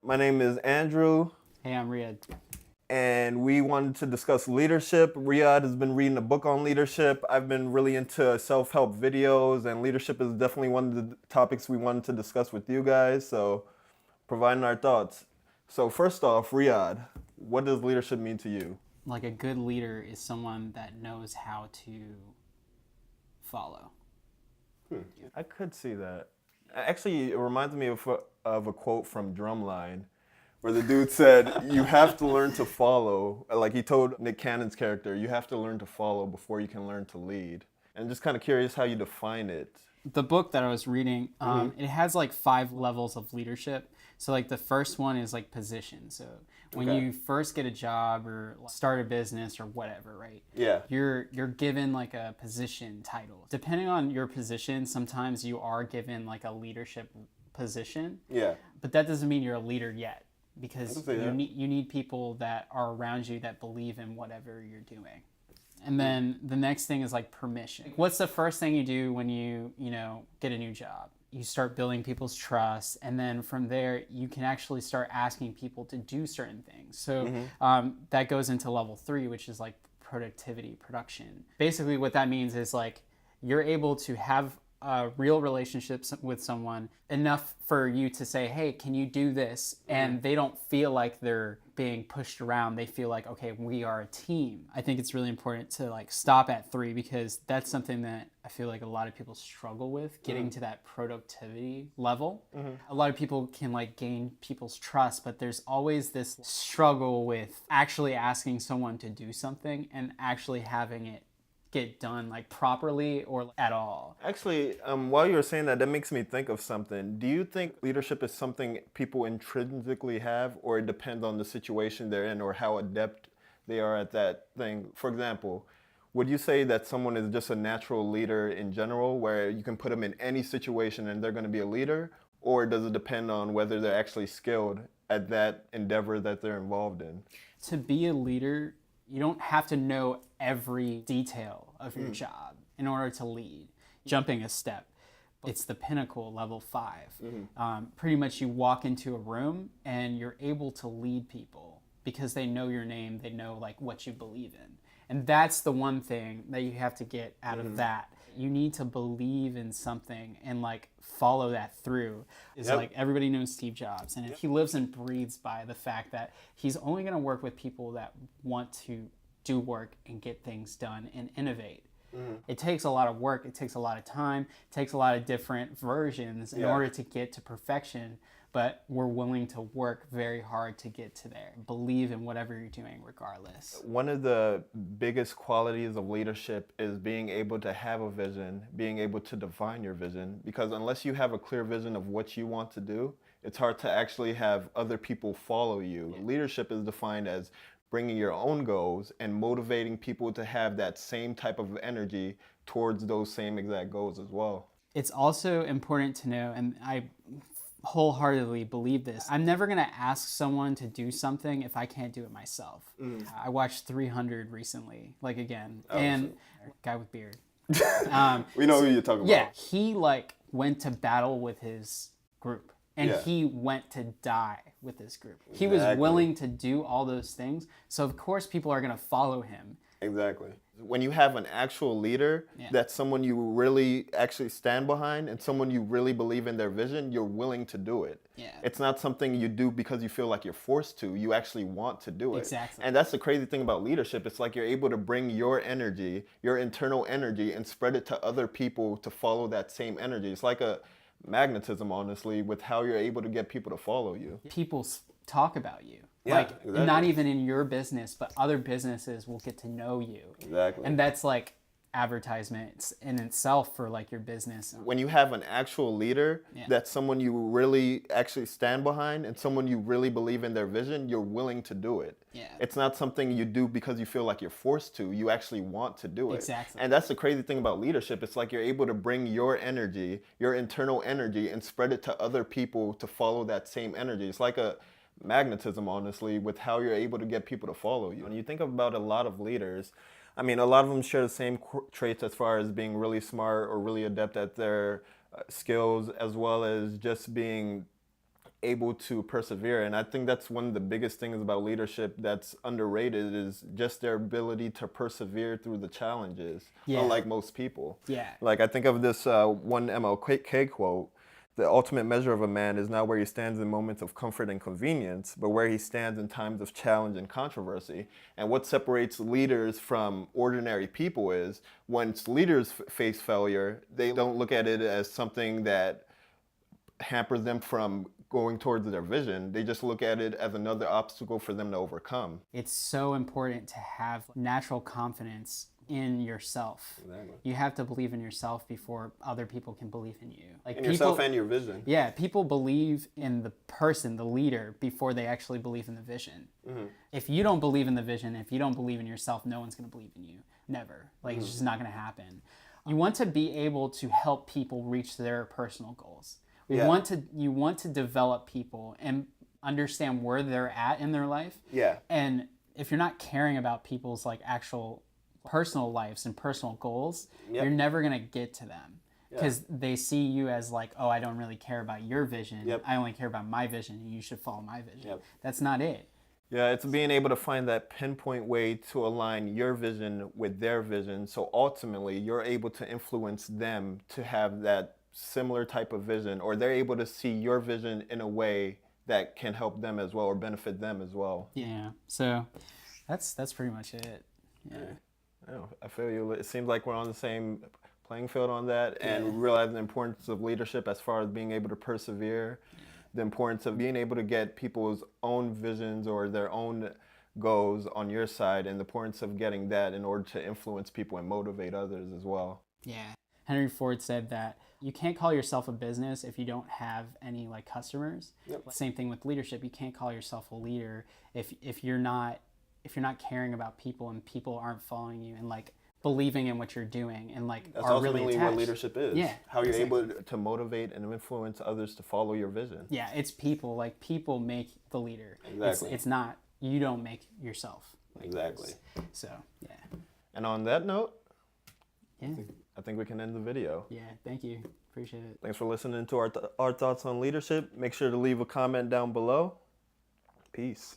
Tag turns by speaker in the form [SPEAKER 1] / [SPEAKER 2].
[SPEAKER 1] My name is Andrew,
[SPEAKER 2] Hey, I'm Riyad.
[SPEAKER 1] and we wanted to discuss leadership. Riyadh has been reading a book on leadership. I've been really into self help videos, and leadership is definitely one of the topics we wanted to discuss with you guys. So, providing our thoughts. So, first off, Riyadh, what does leadership mean to you?
[SPEAKER 2] Like a good leader is someone that knows how to follow.
[SPEAKER 1] I could see that. Actually, it reminds me of a quote from Drumline where the dude said, "You have to learn to follow." Like he told Nick Cannon's character, "You have to learn to follow before you can learn to lead." And just kind of curious how you define it.
[SPEAKER 2] The book that I was reading, it has like 5 levels of leadership. So like the first one is like position. So when
[SPEAKER 1] Okay.
[SPEAKER 2] you first get a job or start a business or whatever, right?
[SPEAKER 1] Yeah.
[SPEAKER 2] You're given like a position title. Depending on your position, sometimes you are given like a leadership position,
[SPEAKER 1] Yeah.
[SPEAKER 2] but that doesn't mean you're a leader yet because
[SPEAKER 1] say that.
[SPEAKER 2] you need people that are around you that believe in whatever you're doing. And then the next thing is like permission. What's the first thing you do when you get a new job? You start building people's trust, and then from there you can actually start asking people to do certain things. So that goes into level 3, which is like productivity, production. Basically, what that means is like you're able to have real relationships with someone enough for you to say, hey, can you do this? And they don't feel like they're being pushed around. They feel like, okay, we are a team. I think it's really important to like stop at 3 because that's something that I feel like a lot of people struggle with, getting to that productivity level. A lot of people can like gain people's trust, but there's always this struggle with actually asking someone to do something and actually having it get done like properly or at all.
[SPEAKER 1] Actually, while you were saying that, that makes me think of something. Do you think leadership is something people intrinsically have, or it depends on the situation they're in or how adept they are at that thing? For example, would you say that someone is just a natural leader in general, where you can put them in any situation and they're going to be a leader? Or does it depend on whether they're actually skilled at that endeavor that they're involved in?
[SPEAKER 2] To be a leader, you don't have to know every detail of your job in order to lead. Jumping a step, it's the pinnacle, level 5. Pretty much you walk into a room and you're able to lead people because they know your name, they know like what you believe in. And that's the one thing that you have to get out of that. You need to believe in something and like follow that through. Is
[SPEAKER 1] Yep.
[SPEAKER 2] like everybody knows Steve Jobs, and he lives and breathes by the fact that he's only going to work with people that want to do work and get things done and innovate. It takes a lot of work, it takes a lot of time, it takes a lot of different versions in
[SPEAKER 1] Yeah.
[SPEAKER 2] order to get to perfection, but we're willing to work very hard to get to there. Believe in whatever you're doing regardless.
[SPEAKER 1] One of the biggest qualities of leadership is being able to have a vision, being able to define your vision. Because unless you have a clear vision of what you want to do, it's hard to actually have other people follow you. Leadership is defined as bringing your own goals and motivating people to have that same type of energy towards those same exact goals as well.
[SPEAKER 2] It's also important to know, and I wholeheartedly believe this, I'm never going to ask someone to do something if I can't do it myself. I watched 300 recently, like again, and guy with beard.
[SPEAKER 1] We know who you're talking
[SPEAKER 2] Yeah,
[SPEAKER 1] about.
[SPEAKER 2] he like went to battle with his group and
[SPEAKER 1] Yeah.
[SPEAKER 2] he went to die with his group. He was
[SPEAKER 1] Exactly.
[SPEAKER 2] willing to do all those things. So of course people are going to follow him.
[SPEAKER 1] Exactly. When you have an actual leader, that's someone you really actually stand behind and someone you really believe in their vision, you're willing to do it.
[SPEAKER 2] Yeah.
[SPEAKER 1] It's not something you do because you feel like you're forced to. You actually want to do it.
[SPEAKER 2] Exactly.
[SPEAKER 1] And that's the crazy thing about leadership. It's like you're able to bring your energy, your internal energy, and spread it to other people to follow that same energy. It's like a magnetism, honestly, with how you're able to get people to follow you.
[SPEAKER 2] People talk about you.
[SPEAKER 1] Yeah,
[SPEAKER 2] Like
[SPEAKER 1] exactly.
[SPEAKER 2] not even in your business, but other businesses will get to know you.
[SPEAKER 1] Exactly.
[SPEAKER 2] And that's like advertisements in itself for like your business.
[SPEAKER 1] When you have an actual leader, that's someone you really actually stand behind and someone you really believe in their vision, you're willing to do it.
[SPEAKER 2] Yeah.
[SPEAKER 1] It's not something you do because you feel like you're forced to. You actually want to do it.
[SPEAKER 2] Exactly.
[SPEAKER 1] And that's the crazy thing about leadership. It's like you're able to bring your energy, your internal energy, and spread it to other people to follow that same energy. It's like a magnetism, honestly, with how you're able to get people to follow you. When you think about a lot of leaders, I mean, a lot of them share the same traits as far as being really smart or really adept at their skills, as well as just being able to persevere. And I think that's one of the biggest things about leadership that's underrated is just their ability to persevere through the challenges,
[SPEAKER 2] Yeah.
[SPEAKER 1] unlike most people.
[SPEAKER 2] Yeah.
[SPEAKER 1] Like I think of this one MLK quote, the ultimate measure of a man is not where he stands in moments of comfort and convenience, but where he stands in times of challenge and controversy. And what separates leaders from ordinary people is when leaders face failure, they don't look at it as something that hampers them from going towards their vision. They just look at it as another obstacle for them to overcome.
[SPEAKER 2] It's so important to have natural confidence in yourself.
[SPEAKER 1] Exactly.
[SPEAKER 2] You have to believe in yourself before other people can believe in you. Like
[SPEAKER 1] In yourself and your vision.
[SPEAKER 2] Yeah, people believe in the person, the leader, before they actually believe in the vision.
[SPEAKER 1] Mm-hmm.
[SPEAKER 2] If you don't believe in the vision, if you don't believe in yourself, no one's going to believe in you. Never. Like, it's just not going to happen. You want to be able to help people reach their personal goals. You want to develop people and understand where they're at in their life.
[SPEAKER 1] Yeah.
[SPEAKER 2] And if you're not caring about people's like actual personal lives and personal goals, you're never going to get to them. Because they see you as like, oh, I don't really care about your vision. I only care about my vision, and you should follow my vision. That's not it.
[SPEAKER 1] Yeah, it's being able to find that pinpoint way to align your vision with their vision. So ultimately, you're able to influence them to have that similar type of vision, or they're able to see your vision in a way that can help them as well or benefit them as well.
[SPEAKER 2] Yeah. So that's pretty much it. Yeah.
[SPEAKER 1] I feel you. It seems like we're on the same playing field on that, and realizing the importance of leadership as far as being able to persevere, the importance of being able to get people's own visions or their own goals on your side, and the importance of getting that in order to influence people and motivate others as well.
[SPEAKER 2] Yeah. Henry Ford said that you can't call yourself a business if you don't have any like customers. Same thing with leadership. You can't call yourself a leader if you're not caring about people and people aren't following you and like believing in what you're doing and like
[SPEAKER 1] That's
[SPEAKER 2] are really
[SPEAKER 1] ultimately
[SPEAKER 2] attached.
[SPEAKER 1] what leadership is.
[SPEAKER 2] Yeah,
[SPEAKER 1] how you're able to motivate and influence others to follow your vision.
[SPEAKER 2] Yeah, it's people. Like people make the leader.
[SPEAKER 1] Exactly.
[SPEAKER 2] It's not, you don't make yourself. Like,
[SPEAKER 1] exactly.
[SPEAKER 2] So yeah.
[SPEAKER 1] And on that note,
[SPEAKER 2] Yeah.
[SPEAKER 1] I think we can end the video.
[SPEAKER 2] Yeah. Thank you. Appreciate it.
[SPEAKER 1] Thanks for listening to our thoughts on leadership. Make sure to leave a comment down below. Peace.